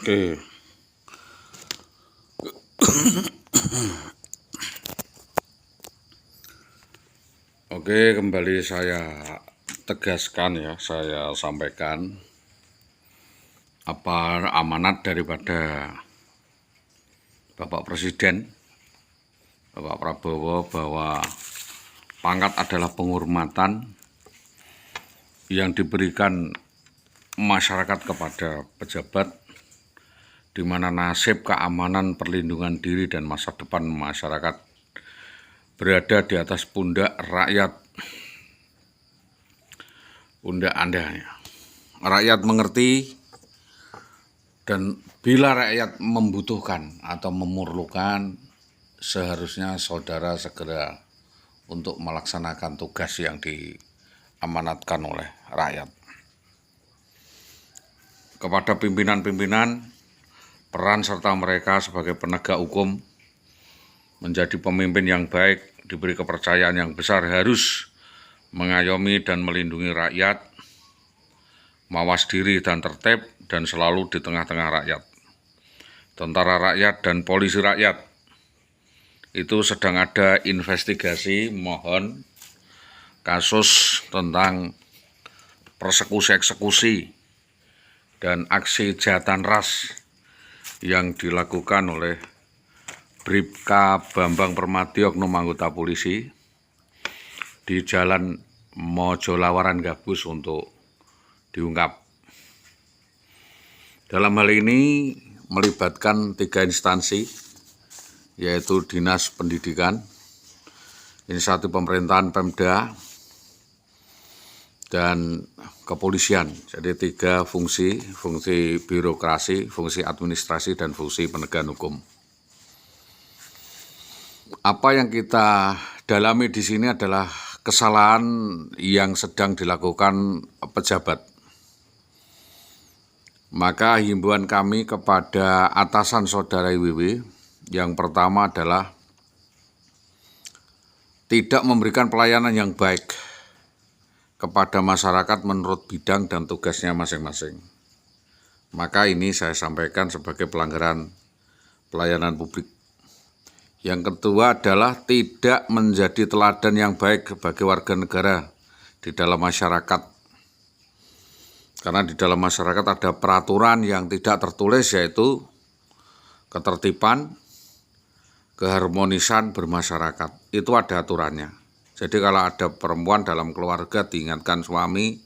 Oke. Oke, kembali saya tegaskan ya, saya sampaikan apa amanat daripada Bapak Presiden, Bapak Prabowo, bahwa pangkat adalah penghormatan yang diberikan masyarakat kepada pejabat, di mana nasib keamanan, perlindungan diri, dan masa depan masyarakat berada di atas pundak rakyat. Pundak Anda. Rakyat mengerti, dan bila rakyat membutuhkan atau memerlukan, seharusnya saudara segera untuk melaksanakan tugas yang diamanatkan oleh rakyat. Kepada pimpinan-pimpinan, peran serta mereka sebagai penegak hukum menjadi pemimpin yang baik, diberi kepercayaan yang besar, harus mengayomi dan melindungi rakyat, mawas diri dan tertib, dan selalu di tengah-tengah rakyat. Tentara rakyat dan polisi rakyat itu sedang ada investigasi, mohon, kasus tentang persekusi-eksekusi dan aksi kejahatan ras yang dilakukan oleh Bribka Bambang Permadi, oknum anggota polisi di Jalan Mojolawaran Gabus untuk diungkap. Dalam hal ini melibatkan 3 instansi, yaitu Dinas Pendidikan, Instansi Pemerintahan Pemda, dan kepolisian. Jadi 3 fungsi birokrasi, fungsi administrasi, dan fungsi penegakan hukum. Apa yang kita dalami di sini adalah kesalahan yang sedang dilakukan pejabat. Maka himbauan kami kepada atasan saudara IWW yang pertama adalah tidak memberikan pelayanan yang baik kepada masyarakat menurut bidang dan tugasnya masing-masing. Maka ini saya sampaikan sebagai pelanggaran pelayanan publik. Yang kedua adalah tidak menjadi teladan yang baik bagi warga negara di dalam masyarakat. Karena di dalam masyarakat ada peraturan yang tidak tertulis, yaitu ketertiban, keharmonisan bermasyarakat. Itu ada aturannya. Jadi kalau ada perempuan dalam keluarga diingatkan suami,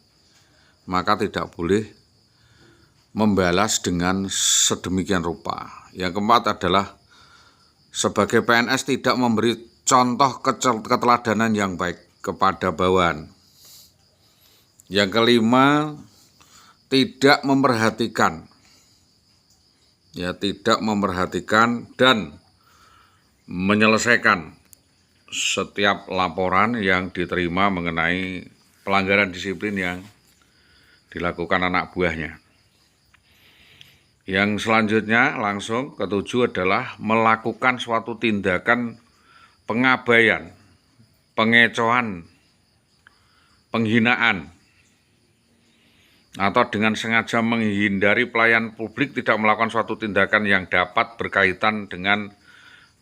maka tidak boleh membalas dengan sedemikian rupa. Yang keempat adalah sebagai PNS tidak memberi contoh keteladanan yang baik kepada bawahan. Yang kelima, tidak memperhatikan dan menyelesaikan setiap laporan yang diterima mengenai pelanggaran disiplin yang dilakukan anak buahnya. Yang selanjutnya langsung ketujuh adalah melakukan suatu tindakan pengabaian, pengecohan, penghinaan, atau dengan sengaja menghindari pelayan publik, tidak melakukan suatu tindakan yang dapat berkaitan dengan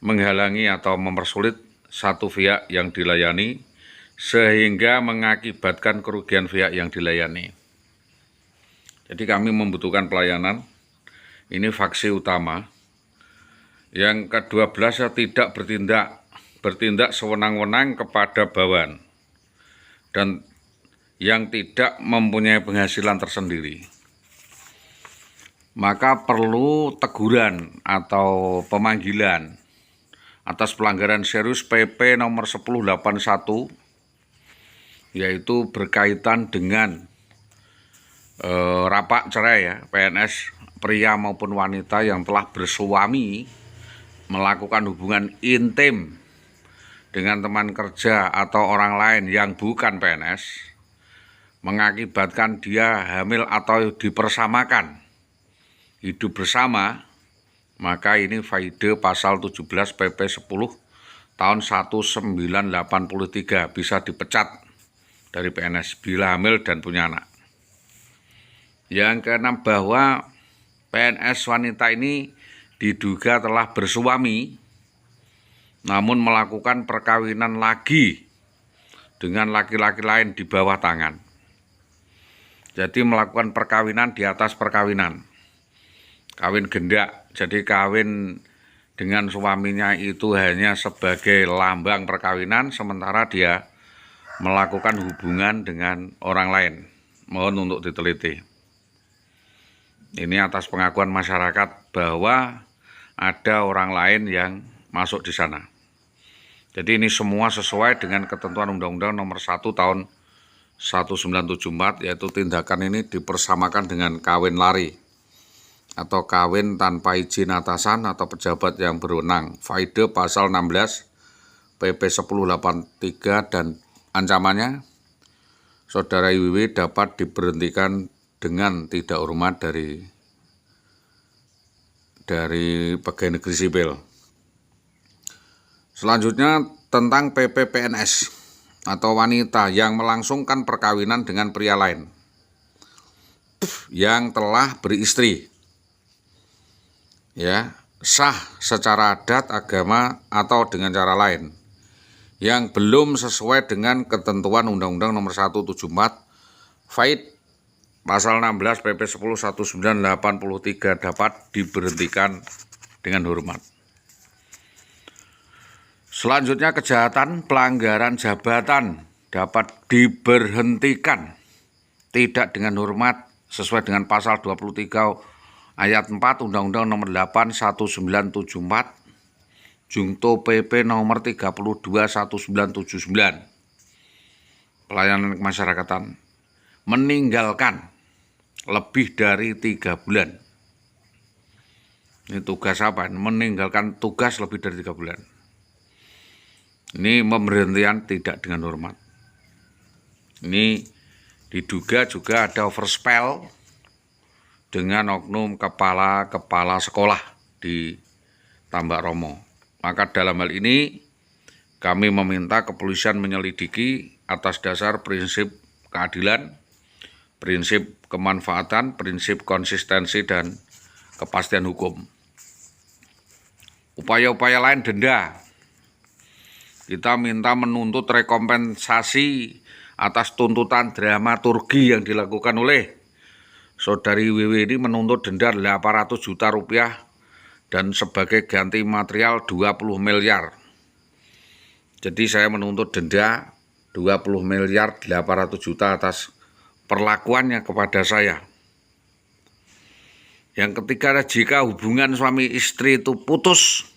menghalangi atau mempersulit satu pihak yang dilayani sehingga mengakibatkan kerugian pihak yang dilayani. Jadi kami membutuhkan pelayanan. Ini faksi utama. Yang ke-12, tidak bertindak sewenang-wenang kepada bawahan dan yang tidak mempunyai penghasilan tersendiri. Maka perlu teguran atau pemanggilan atas pelanggaran serius PP nomor 1081, yaitu berkaitan dengan rapak cerai ya, PNS pria maupun wanita yang telah bersuami melakukan hubungan intim dengan teman kerja atau orang lain yang bukan PNS, mengakibatkan dia hamil atau dipersamakan hidup bersama, maka ini faide pasal 17 PP 10 tahun 1983, bisa dipecat dari PNS bila hamil dan punya anak. Yang keenam, bahwa PNS wanita ini diduga telah bersuami namun melakukan perkawinan lagi dengan laki-laki lain di bawah tangan. Jadi melakukan perkawinan di atas perkawinan. Kawin gendak. Jadi kawin dengan suaminya itu hanya sebagai lambang perkawinan, sementara dia melakukan hubungan dengan orang lain. Mohon untuk diteliti. Ini atas pengakuan masyarakat bahwa ada orang lain yang masuk di sana. Jadi ini semua sesuai dengan ketentuan Undang-Undang Nomor 1 Tahun 1974, yaitu tindakan ini dipersamakan dengan kawin lari atau kawin tanpa izin atasan atau pejabat yang berwenang. Faedah pasal 16 PP 1083 dan ancamannya Saudara IWW dapat diberhentikan dengan tidak hormat dari pegawai negeri sipil. Selanjutnya tentang PP PNS atau wanita yang melangsungkan perkawinan dengan pria lain yang telah beristri, ya, sah secara adat, agama atau dengan cara lain yang belum sesuai dengan ketentuan Undang-Undang Nomor 174 Faid pasal 16 PP 10 1983 dapat diberhentikan dengan hormat. Selanjutnya kejahatan pelanggaran jabatan dapat diberhentikan tidak dengan hormat sesuai dengan pasal 23 ayat 4 Undang-Undang Nomor 8 1974 Jungto PP Nomor 32 1979 pelayanan kemasyarakatan meninggalkan lebih dari 3 bulan. Ini tugas apa? Meninggalkan tugas lebih dari 3 bulan. Ini pemberhentian tidak dengan hormat. Ini diduga juga ada overspell dengan oknum kepala sekolah di Tambak Romo. Maka dalam hal ini kami meminta kepolisian menyelidiki atas dasar prinsip keadilan, prinsip kemanfaatan, prinsip konsistensi dan kepastian hukum. Upaya-upaya lain denda. Kita minta menuntut rekompensasi atas tuntutan dramaturgi yang dilakukan oleh Saudari WW ini, menuntut denda 800 juta rupiah dan sebagai ganti material 20 miliar. Jadi saya menuntut denda 20 miliar 800 juta atas perlakuannya kepada saya. Yang ketiga, jika hubungan suami istri itu putus,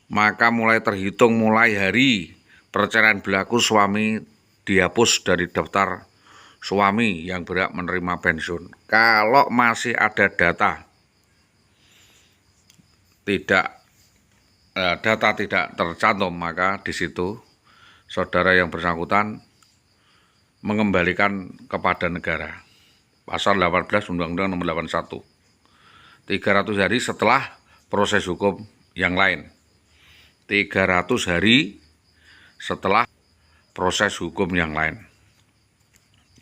maka mulai terhitung mulai hari perceraian berlaku, suami dihapus dari daftar suami yang berhak menerima pensiun. Kalau masih ada data tidak tercantum, maka di situ saudara yang bersangkutan mengembalikan kepada negara. Pasal 18 Undang-Undang Nomor 81. 300 hari setelah proses hukum yang lain. 300 hari setelah proses hukum yang lain.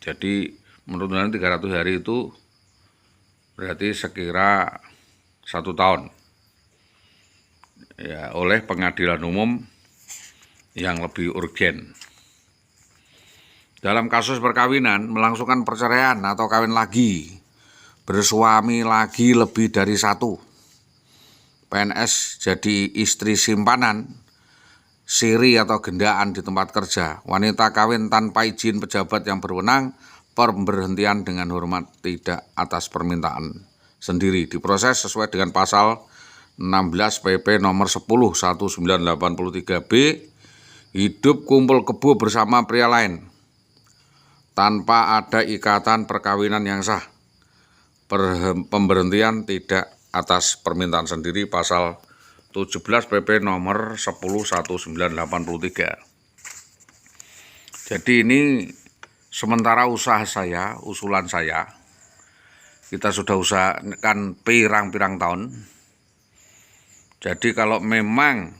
Jadi menurut 300 hari itu berarti sekira 1 tahun. Ya, oleh pengadilan umum yang lebih urgen. Dalam kasus perkawinan, melangsungkan perceraian atau kawin lagi, bersuami lagi lebih dari 1, PNS jadi istri simpanan, siri atau gendaan di tempat kerja, wanita kawin tanpa izin pejabat yang berwenang, pemberhentian dengan hormat tidak atas permintaan sendiri, diproses sesuai dengan pasal 16 PP nomor 10 1983B, hidup kumpul kebo bersama pria lain tanpa ada ikatan perkawinan yang sah, pemberhentian tidak atas permintaan sendiri, pasal 17 PP nomor 10 1983. Jadi ini sementara usulan saya, kita sudah usahakan pirang-pirang tahun. Jadi kalau memang